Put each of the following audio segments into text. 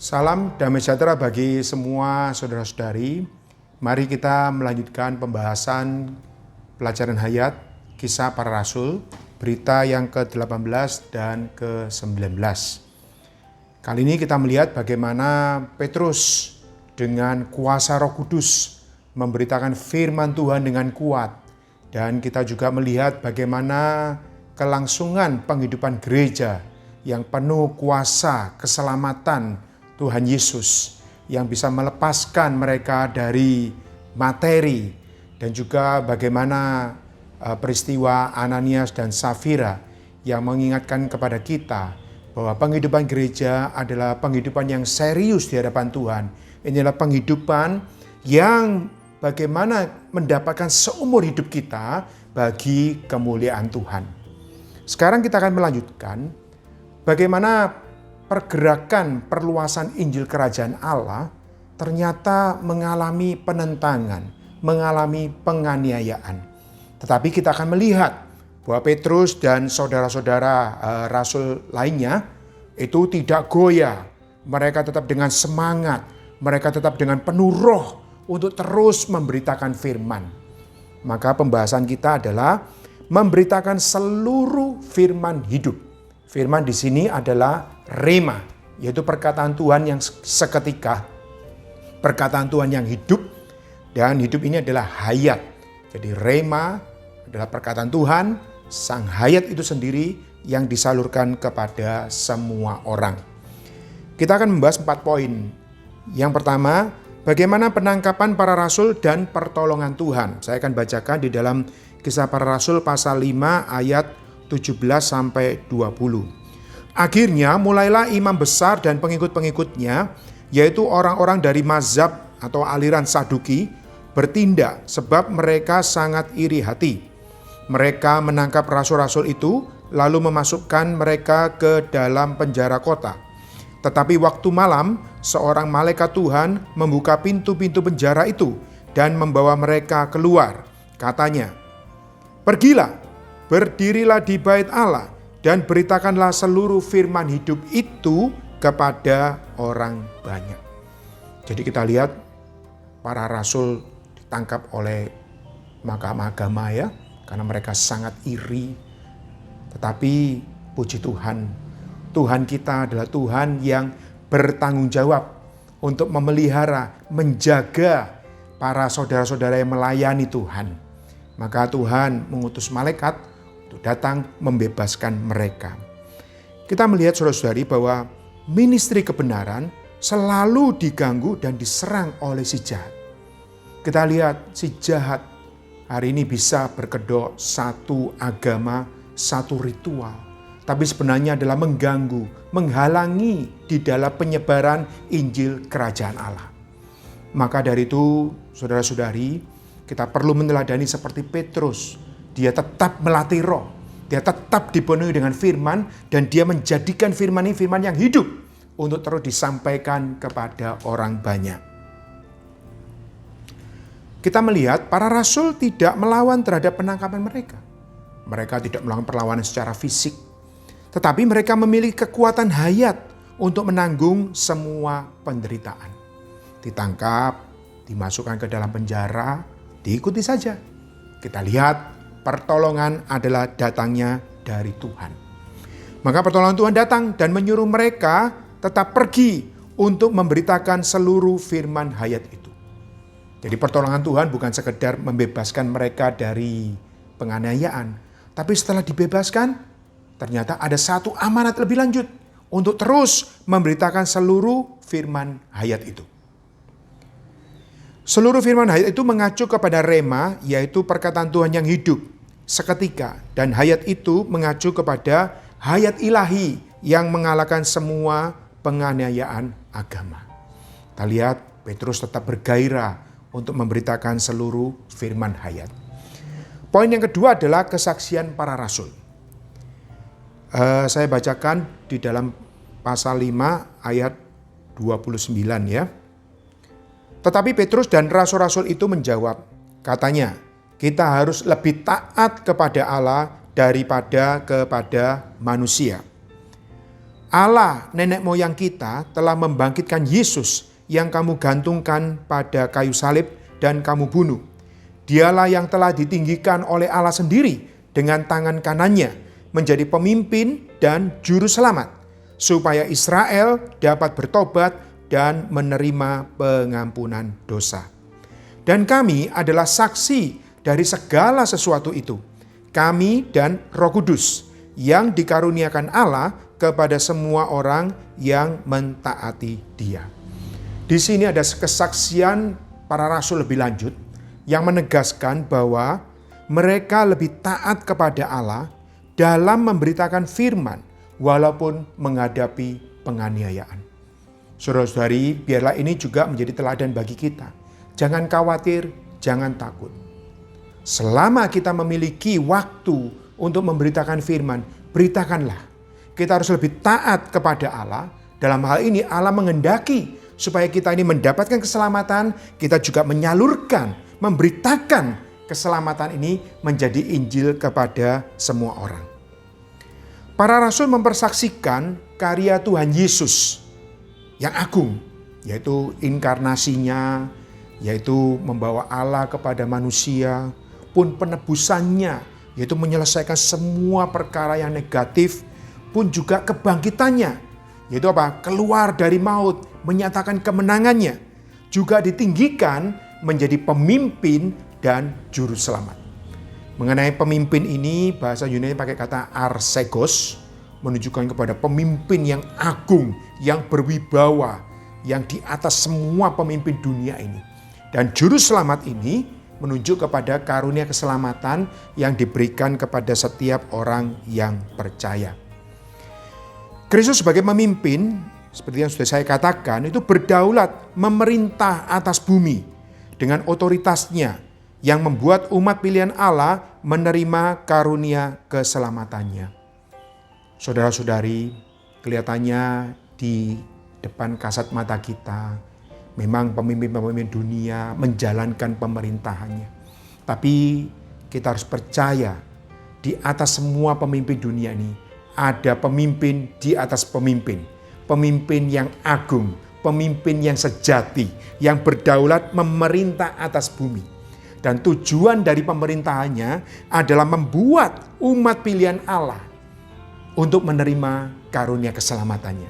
Salam damai sejahtera bagi semua saudara-saudari. Mari kita melanjutkan pembahasan pelajaran hayat Kisah Para Rasul, berita yang ke-18 dan ke-19. Kali ini kita melihat bagaimana Petrus dengan kuasa Roh Kudus memberitakan firman Tuhan dengan kuat. Dan kita juga melihat bagaimana kelangsungan penghidupan gereja yang penuh kuasa keselamatan Tuhan Yesus yang bisa melepaskan mereka dari materi, dan juga bagaimana peristiwa Ananias dan Safira yang mengingatkan kepada kita bahwa penghidupan gereja adalah penghidupan yang serius di hadapan Tuhan. Inilah penghidupan yang bagaimana mendapatkan seumur hidup kita bagi kemuliaan Tuhan. Sekarang kita akan melanjutkan bagaimana pergerakan perluasan Injil Kerajaan Allah ternyata mengalami penentangan, mengalami penganiayaan. Tetapi kita akan melihat bahwa Petrus dan saudara-saudara rasul lainnya itu tidak goyah. Mereka tetap dengan semangat, mereka tetap dengan penuh roh untuk terus memberitakan firman. Maka pembahasan kita adalah memberitakan seluruh firman hidup. Firman di sini adalah rema, yaitu perkataan Tuhan yang seketika, perkataan Tuhan yang hidup, dan hidup ini adalah hayat. Jadi rema adalah perkataan Tuhan, sang hayat itu sendiri yang disalurkan kepada semua orang. Kita akan membahas 4 poin. Yang pertama, bagaimana penangkapan para rasul dan pertolongan Tuhan. Saya akan bacakan di dalam Kisah Para Rasul pasal 5 ayat 17-20. Akhirnya mulailah imam besar dan pengikut-pengikutnya, yaitu orang-orang dari mazhab atau aliran Saduki, bertindak sebab mereka sangat iri hati. Mereka menangkap rasul-rasul itu lalu memasukkan mereka ke dalam penjara kota. Tetapi waktu malam seorang malaikat Tuhan membuka pintu-pintu penjara itu dan membawa mereka keluar. Katanya, "Pergilah, berdirilah di bait Allah dan beritakanlah seluruh firman hidup itu kepada orang banyak." Jadi kita lihat para rasul ditangkap oleh mahkamah agama ya, karena mereka sangat iri. Tetapi puji Tuhan, Tuhan kita adalah Tuhan yang bertanggung jawab untuk memelihara, menjaga para saudara-saudara yang melayani Tuhan. Maka Tuhan mengutus malaikat untuk datang membebaskan mereka. Kita melihat saudara-saudari bahwa ministry kebenaran selalu diganggu dan diserang oleh si jahat. Kita lihat si jahat hari ini bisa berkedok satu agama, satu ritual. Tapi sebenarnya adalah mengganggu, menghalangi di dalam penyebaran Injil Kerajaan Allah. Maka dari itu saudara-saudari, kita perlu meneladani seperti Petrus. Dia tetap melatih roh, dia tetap dipenuhi dengan firman, dan dia menjadikan firman ini firman yang hidup untuk terus disampaikan kepada orang banyak. Kita melihat para rasul tidak melawan terhadap penangkapan mereka. Mereka tidak melakukan perlawanan secara fisik, tetapi mereka memiliki kekuatan hayat untuk menanggung semua penderitaan. Ditangkap, dimasukkan ke dalam penjara, diikuti saja. Kita lihat pertolongan adalah datangnya dari Tuhan. Maka pertolongan Tuhan datang dan menyuruh mereka tetap pergi untuk memberitakan seluruh firman hayat itu. Jadi pertolongan Tuhan bukan sekedar membebaskan mereka dari penganiayaan, tapi setelah dibebaskan, ternyata ada satu amanat lebih lanjut untuk terus memberitakan seluruh firman hayat itu. Seluruh firman hayat itu mengacu kepada rema, yaitu perkataan Tuhan yang hidup seketika, dan hayat itu mengacu kepada hayat ilahi yang mengalahkan semua penganiayaan agama. Kita lihat Petrus tetap bergairah untuk memberitakan seluruh firman hayat. Poin yang kedua adalah kesaksian para rasul. Saya bacakan di dalam pasal 5 ayat 29 ya. Tetapi Petrus dan rasul-rasul itu menjawab, katanya, "Kita harus lebih taat kepada Allah daripada kepada manusia. Allah nenek moyang kita telah membangkitkan Yesus yang kamu gantungkan pada kayu salib dan kamu bunuh. Dialah yang telah ditinggikan oleh Allah sendiri dengan tangan kanannya menjadi pemimpin dan juru selamat, supaya Israel dapat bertobat dan menerima pengampunan dosa. Dan kami adalah saksi dari segala sesuatu itu. Kami dan Roh Kudus yang dikaruniakan Allah kepada semua orang yang mentaati Dia. Di sini ada kesaksian para rasul lebih lanjut yang menegaskan bahwa mereka lebih taat kepada Allah dalam memberitakan firman walaupun menghadapi penganiayaan. Saudara-saudari, biarlah ini juga menjadi teladan bagi kita. Jangan khawatir, jangan takut. Selama kita memiliki waktu untuk memberitakan firman, beritakanlah. Kita harus lebih taat kepada Allah. Dalam hal ini Allah menghendaki supaya kita ini mendapatkan keselamatan, kita juga menyalurkan, memberitakan keselamatan ini menjadi Injil kepada semua orang. Para rasul mempersaksikan karya Tuhan Yesus yang agung, yaitu inkarnasinya, yaitu membawa Allah kepada manusia, pun penebusannya, yaitu menyelesaikan semua perkara yang negatif, pun juga kebangkitannya, yaitu apa? Keluar dari maut, menyatakan kemenangannya, juga ditinggikan menjadi pemimpin dan juru selamat. Mengenai pemimpin ini, bahasa Yunani pakai kata arsekos, menunjukkan kepada pemimpin yang agung, yang berwibawa, yang di atas semua pemimpin dunia ini. Dan juru selamat ini menunjuk kepada karunia keselamatan yang diberikan kepada setiap orang yang percaya. Kristus sebagai pemimpin, seperti yang sudah saya katakan, itu berdaulat memerintah atas bumi dengan otoritasnya yang membuat umat pilihan Allah menerima karunia keselamatannya. Saudara-saudari, kelihatannya di depan kasat mata kita, memang pemimpin-pemimpin dunia menjalankan pemerintahannya. Tapi kita harus percaya di atas semua pemimpin dunia ini ada pemimpin di atas pemimpin. Pemimpin yang agung, pemimpin yang sejati, yang berdaulat memerintah atas bumi. Dan tujuan dari pemerintahannya adalah membuat umat pilihan Allah untuk menerima karunia keselamatannya.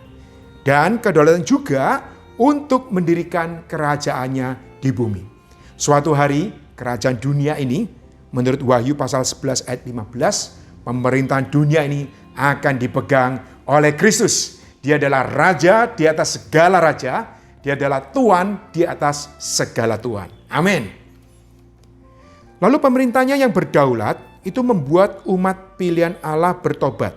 Dan kedaulatan juga untuk mendirikan kerajaannya di bumi. Suatu hari kerajaan dunia ini, menurut Wahyu pasal 11 ayat 15, pemerintahan dunia ini akan dipegang oleh Kristus. Dia adalah raja di atas segala raja, dia adalah tuan di atas segala tuan. Amin. Lalu pemerintahnya yang berdaulat itu membuat umat pilihan Allah bertobat.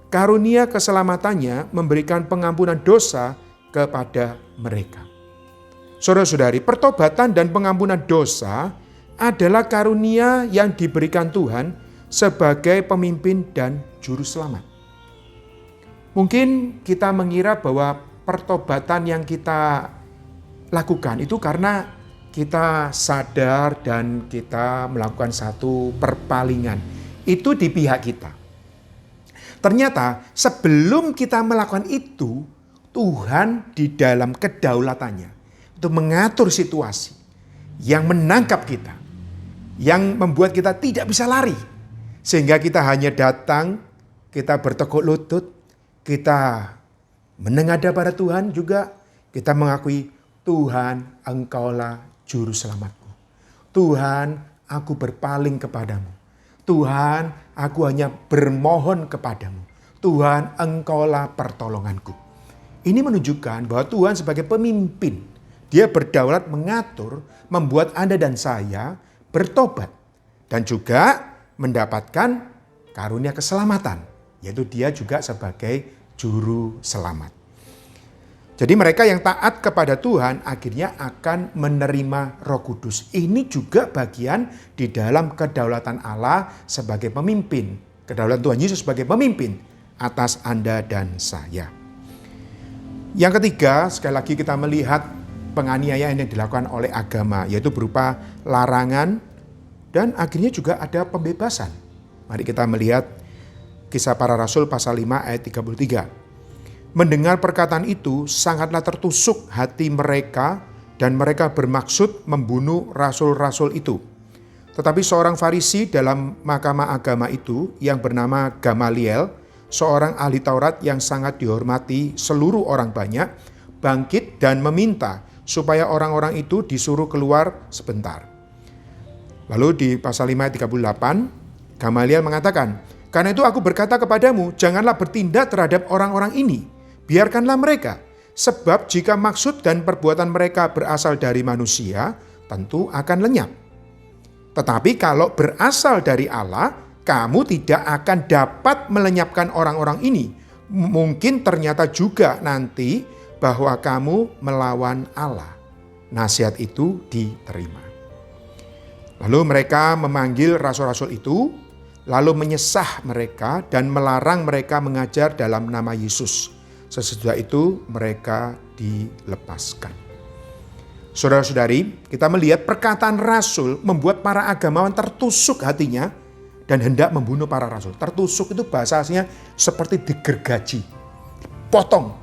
Karunia keselamatannya memberikan pengampunan dosa kepada mereka. Saudara-saudari, pertobatan dan pengampunan dosa adalah karunia yang diberikan Tuhan sebagai pemimpin dan juru selamat. Mungkin kita mengira bahwa pertobatan yang kita lakukan itu karena kita sadar dan kita melakukan satu perpalingan. Itu di pihak kita. Ternyata sebelum kita melakukan itu, Tuhan di dalam kedaulatannya itu mengatur situasi yang menangkap kita, yang membuat kita tidak bisa lari. Sehingga kita hanya datang, kita bertekuk lutut, kita menengadah pada Tuhan juga, kita mengakui, Tuhan, Engkaulah juru selamatku. Tuhan, aku berpaling kepadamu. Tuhan, aku hanya bermohon kepadamu. Tuhan, Engkaulah pertolonganku. Ini menunjukkan bahwa Tuhan sebagai pemimpin, Dia berdaulat mengatur, membuat Anda dan saya bertobat. Dan juga mendapatkan karunia keselamatan, yaitu Dia juga sebagai juru selamat. Jadi mereka yang taat kepada Tuhan akhirnya akan menerima Roh Kudus. Ini juga bagian di dalam kedaulatan Allah sebagai pemimpin. Kedaulatan Tuhan Yesus sebagai pemimpin atas Anda dan saya. Yang ketiga, sekali lagi kita melihat penganiayaan yang dilakukan oleh agama, yaitu berupa larangan dan akhirnya juga ada pembebasan. Mari kita melihat Kisah Para Rasul pasal 5 ayat 33. Mendengar perkataan itu, sangatlah tertusuk hati mereka dan mereka bermaksud membunuh rasul-rasul itu. Tetapi seorang Farisi dalam mahkamah agama itu yang bernama Gamaliel, seorang ahli Taurat yang sangat dihormati seluruh orang banyak, bangkit dan meminta supaya orang-orang itu disuruh keluar sebentar. Lalu di pasal 5 ayat 38, Gamaliel mengatakan, "Karena itu aku berkata kepadamu, janganlah bertindak terhadap orang-orang ini. Biarkanlah mereka, sebab jika maksud dan perbuatan mereka berasal dari manusia, tentu akan lenyap. Tetapi kalau berasal dari Allah, kamu tidak akan dapat melenyapkan orang-orang ini. Mungkin ternyata juga nanti bahwa kamu melawan Allah." Nasihat itu diterima. Lalu mereka memanggil rasul-rasul itu, lalu menyesah mereka dan melarang mereka mengajar dalam nama Yesus. Sesudah itu mereka dilepaskan. Saudara-saudari, kita melihat perkataan rasul membuat para agamawan tertusuk hatinya dan hendak membunuh para rasul. Tertusuk itu bahasanya seperti digergaji, potong.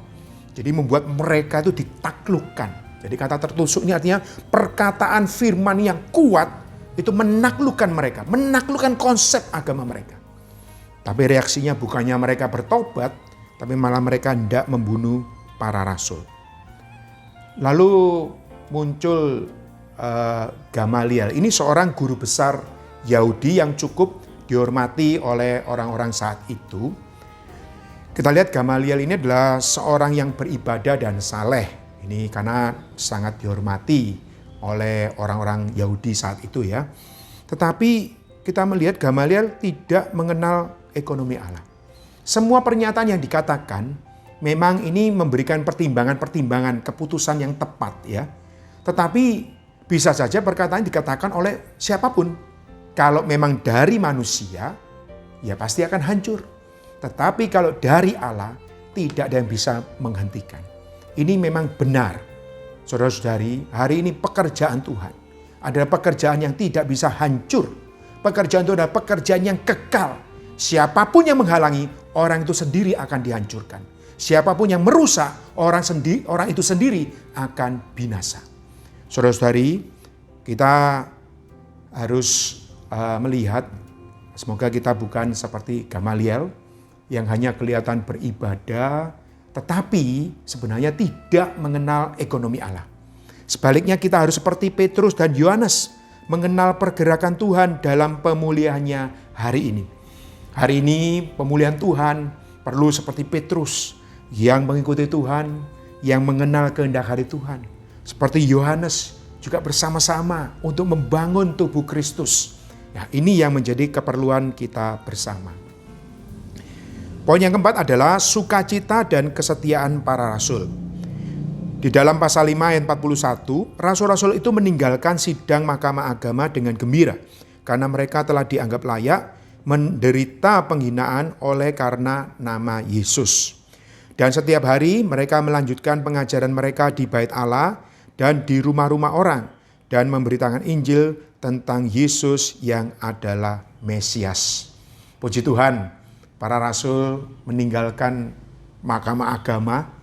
Jadi membuat mereka itu ditaklukkan. Jadi kata tertusuk ini artinya perkataan firman yang kuat itu menaklukkan mereka, menaklukkan konsep agama mereka. Tapi reaksinya bukannya mereka bertobat, tapi malah mereka hendak membunuh para rasul. Lalu muncul Gamaliel. Ini seorang guru besar Yahudi yang cukup dihormati oleh orang-orang saat itu. Kita lihat Gamaliel ini adalah seorang yang beribadah dan saleh. Ini karena sangat dihormati oleh orang-orang Yahudi saat itu ya. Tetapi kita melihat Gamaliel tidak mengenal ekonomi Allah. Semua pernyataan yang dikatakan memang ini memberikan pertimbangan-pertimbangan keputusan yang tepat ya. Tetapi bisa saja perkataan dikatakan oleh siapapun. Kalau memang dari manusia, ya pasti akan hancur. Tetapi kalau dari Allah, tidak ada yang bisa menghentikan. Ini memang benar. Saudara-saudari, hari ini pekerjaan Tuhan adalah pekerjaan yang tidak bisa hancur. Pekerjaan itu adalah pekerjaan yang kekal. Siapapun yang menghalangi, orang itu sendiri akan dihancurkan. Siapapun yang merusak, orang itu sendiri akan binasa. Saudara-saudari, kita harus melihat, semoga kita bukan seperti Gamaliel yang hanya kelihatan beribadah, tetapi sebenarnya tidak mengenal ekonomi Allah. Sebaliknya kita harus seperti Petrus dan Yohanes, mengenal pergerakan Tuhan dalam pemulihannya hari ini. Hari ini pemulihan Tuhan perlu seperti Petrus yang mengikuti Tuhan, yang mengenal kehendak hari Tuhan. Seperti Yohanes juga bersama-sama untuk membangun tubuh Kristus. Nah, ini yang menjadi keperluan kita bersama. Poin yang keempat adalah sukacita dan kesetiaan para rasul. Di dalam pasal 5 ayat 41, rasul-rasul itu meninggalkan sidang mahkamah agama dengan gembira karena mereka telah dianggap layak menderita penghinaan oleh karena nama Yesus. Dan setiap hari mereka melanjutkan pengajaran mereka di bait Allah dan di rumah-rumah orang dan memberitakan Injil tentang Yesus yang adalah Mesias. Puji Tuhan, para rasul meninggalkan mahkamah agama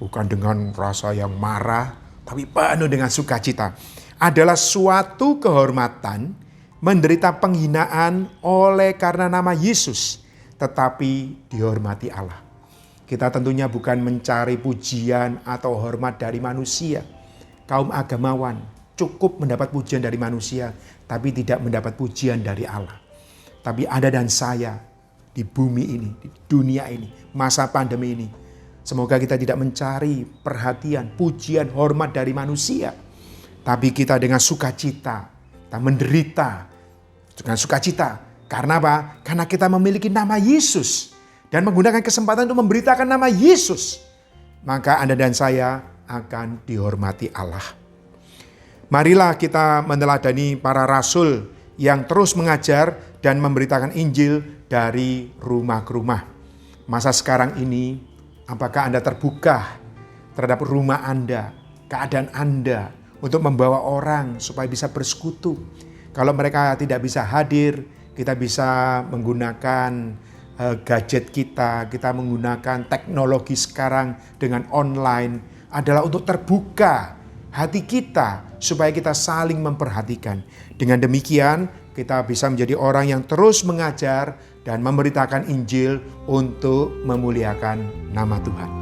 bukan dengan rasa yang marah, tapi penuh dengan sukacita. Adalah suatu kehormatan menderita penghinaan oleh karena nama Yesus, tetapi dihormati Allah. Kita tentunya bukan mencari pujian atau hormat dari manusia. Kaum agamawan cukup mendapat pujian dari manusia, tapi tidak mendapat pujian dari Allah. Tapi Anda dan saya di bumi ini, di dunia ini, masa pandemi ini, semoga kita tidak mencari perhatian, pujian, hormat dari manusia. Tapi kita dengan sukacita, kita menderita dengan sukacita. Karena apa? Karena kita memiliki nama Yesus. Dan menggunakan kesempatan untuk memberitakan nama Yesus. Maka Anda dan saya akan dihormati Allah. Marilah kita meneladani para rasul yang terus mengajar dan memberitakan Injil dari rumah ke rumah. Masa sekarang ini, apakah Anda terbuka terhadap rumah Anda, keadaan Anda, untuk membawa orang supaya bisa bersekutu? Kalau mereka tidak bisa hadir, kita bisa menggunakan gadget kita menggunakan teknologi sekarang dengan online adalah untuk terbuka hati kita supaya kita saling memperhatikan. Dengan demikian kita bisa menjadi orang yang terus mengajar dan memberitakan Injil untuk memuliakan nama Tuhan.